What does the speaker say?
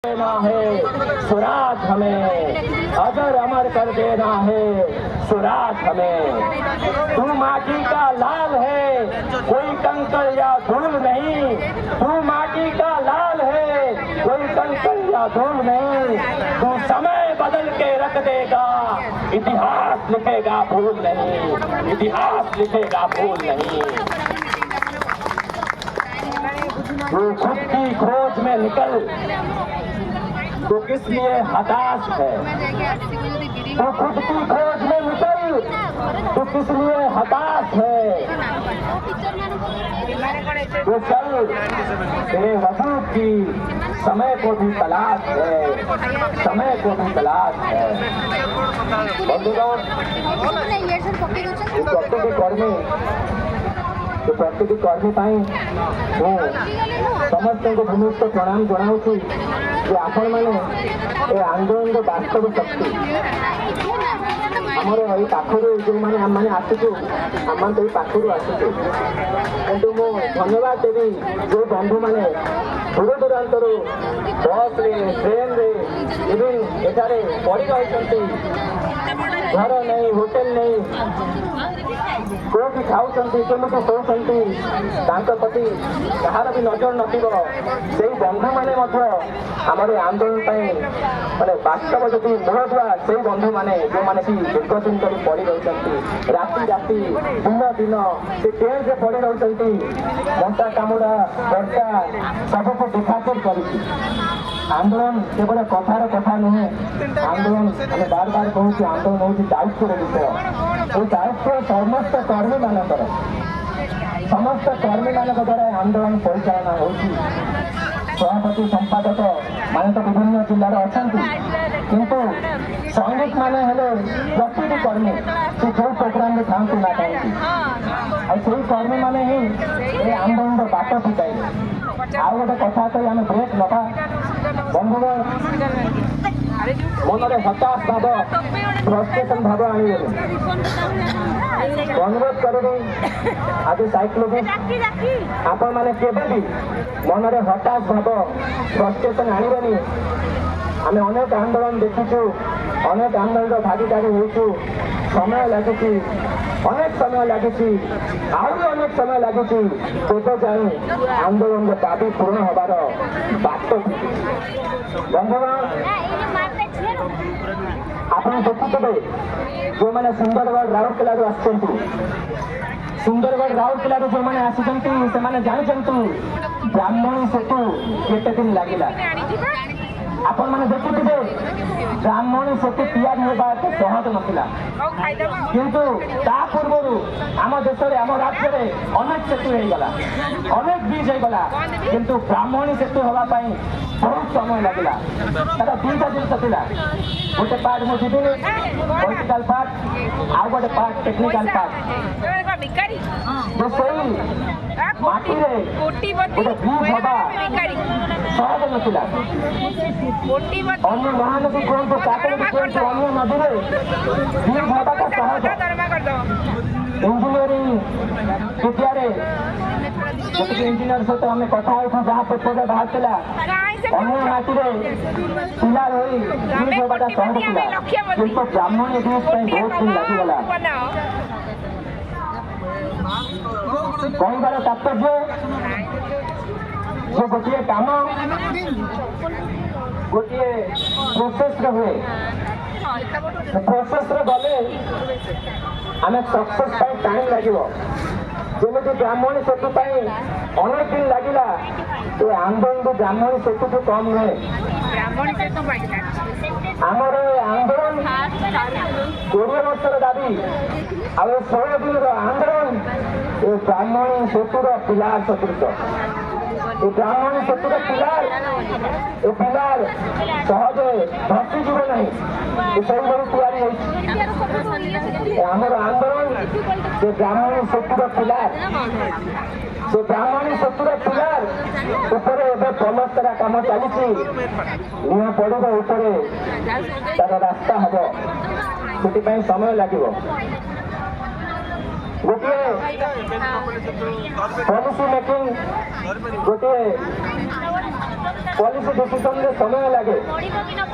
देना है सुराज हमें, अगर अमर कर देना है सुराज हमें। तू माटी का लाल है, कोई कंकड़ या धूल नहीं। तू माटी का लाल है, कोई कंकड़ या धूल नहीं। तू समय बदल के रख देगा, इतिहास लिखेगा भूल नहीं। इतिहास लिखेगा भूल नहीं। तू खुद की खोज में निकल, तो किस लिए हताश है। तो खुद की खोज में निकल, तो किस लिए हताश है। तो चल तेरे वजूद की समय को भी तलाश है, समय को भी तलाश है। प्रत्येक कर्मी समस्त को भूमिस्थ प्रणाम जनाऊँ कि आपण मैंने आंदोलन वास्तव शक्ति आमर ये पाखर जो मैंने आम मैंने आसुचु आम तो पाखर आसुचु कि मु धन्यवाद देवी जो बंधु मैंने दूर दूरांतर बस रे ट्रेन रे इवन एठारे पड़ी रही घर नहीं होटेल नहीं कोई खाऊँच केमी शोचती प्रति कहार भी नजर नई बंधु मैंने आमर आंदोलन माने वास्तव जब मूल दुआ से बंधु मैंने जो मैंने दीर्घ दिन कर पड़ी रही राति राति दिन दिन से ट्रेन से पड़ी रही कंटा कामुड़ा बर्षा सबको डिफाचर कर आंदोलन केवल कथार कथा नुहे आंदोलन हमें बार बार कहूँ आंदोलन हूँ दायित्व विषय ये दायित्व समस्त कर्मी मानक समस्त कर्मी मान द्वारा आंदोलन परिचालना हो सभापति संपादक मान तो विभिन्न जिलार अच्छा किंतु सैनिक माने हेले प्रति कर्मी से जो प्रोग्राम में था ना कहीं कर्मी माने ही आंदोलन बाट फिटाइले आउ गोटे कथा कही आम ब्रेक नवा बंधुगण मन हताश भाव फ्रस्ट्रेशन भाव आने अनुरोध करें आज साइक्लोजिस्ट आपण मैंने केवे भी मन में हताश भाव फ्रस्ट्रेशन आने आम अनेक आंदोलन देखीचु अनेक आंदोलन भागीदारी हो समय लगी अनेक समय लगी आहरी अनेक समय लगी तेज जाए आंदोलन दाबी पूर्ण हबार बाट बंधुगण आप देखुथे जो मैंने सुंदरगढ़ राउरकेला सुंदरगढ़ राउरकेला जो मैंने आसी जानते ब्राह्मणी सेतु केते दिन लगिला आपण मैंने देखुथे ब्राह्मणी सेतु तैयारी होगा सहज नाला किंतु ता पूर्व आम देश आम राज्य में अनेक सेतु होगला अनेक ब्रिज होगला किंतु ब्राह्मणी सेतु होगापाई बहुत समय लगला तार दुईटा जिनस था गोटे पार्ट मुझे पॉलिटिकल पार्ट आउ गोटे पार्ट टेक्निकल पार्ट जो सही माटी गोटे ब्रिज हवा सहज नाला अन्य महानदी कहतु अन्य नदी में ब्रिज हवाटा सहज इंजीनियरिंग विद्यारे इंजीनियर सहित आम कथा जहाँ पेपर बाहर अन्य माटी पिला रही ब्रिज हवाटा सहज था किंतु ब्राह्मणी ब्रिज बहुत दिन लगिगला कहबार तात्पर्य जो गोटे काम गोटे प्रोसेस हुए प्रोसेस गले आम सक्सेस टाइम लगे जमी ब्राह्मणी सेतु अनेक दिन लगला तो आंदोलन ब्राह्मणी सेतु तो कम नुहे आमर आंदोलन 20 वर्षर दाबी आ 16 दिन आंदोलन ये ब्राह्मणी सेतुर पिलार सदृश ये ब्राह्मणी सेतुर पिलार ये पिलार सहजे धसीजीव नहीं से आमर आंदोलन ये ब्राह्मणी सेतुर पिलार से ब्राह्मणी सेतुर पिलार ऊपर पलस्तरा कम चली निआ पड़ो ऊपर तार रास्ता हम से समय लगे गोटे पॉलिसी मेकिंग गोटे पॉलिसी डिसीजन रे समय लगे